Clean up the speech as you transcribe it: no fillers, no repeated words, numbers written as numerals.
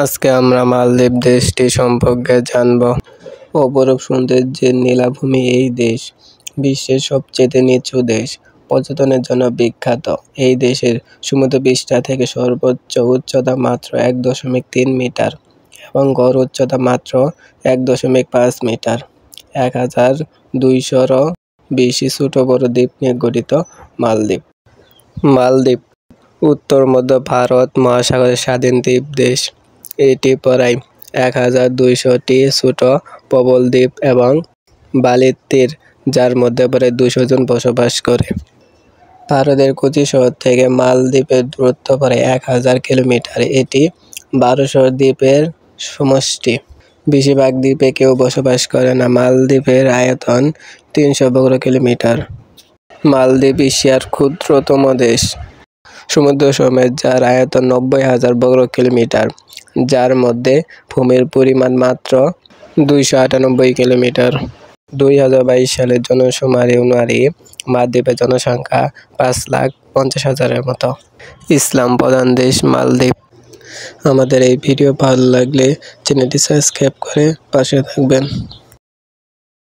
আজকে আমরা মালদ্বীপ দেশটি সম্পর্কে জানব। অপরূপ সৌন্দর্যের নীলাভূমি এই দেশ বিশ্বের সবচেয়ে নিচু দেশ, পর্যটনের জন্য বিখ্যাত। এই দেশের সমুদ্রপৃষ্ঠা থেকে সর্বোচ্চ উচ্চতা মাত্র 1.3 মিটার এবং গড় উচ্চতা মাত্র 1.5 মিটার। 1200-রও বেশি ছোট বড় দ্বীপ নিয়ে গঠিত মালদ্বীপ। মালদ্বীপ উত্তর মধ্য ভারত মহাসাগরের স্বাধীন দ্বীপ দেশ। এটি প্রায় 1200টি ছোট প্রবল দ্বীপ এবং বালির তীর, যার মধ্যে প্রায় 200 জন বসবাস করে। ভারতের কোচি শহর থেকে মালদ্বীপের দূরত্ব প্রায় 1000 কিলোমিটার। এটি 1200 দ্বীপের সমষ্টি। বেশিরভাগ দ্বীপে কেউ বসবাস করে না। মালদ্বীপের আয়তন 300 বর্গ কিলোমিটার। মালদ্বীপ এশিয়ার ক্ষুদ্রতম দেশ সমুদ্র সমেত, যার আয়তন 90,000 বর্গ কিলোমিটার, যার মধ্যে ভূমির পরিমাণ মাত্র 298 কিলোমিটার। 2022 সালের জনশুমারি অনুযায়ী মালদ্বীপের জনসংখ্যা 5,50,000-এর মতো। ইসলাম প্রধান দেশ মালদ্বীপ। আমাদের এই ভিডিও ভালো লাগলে চ্যানেলটি সাবস্ক্রাইব করে পাশে থাকবেন।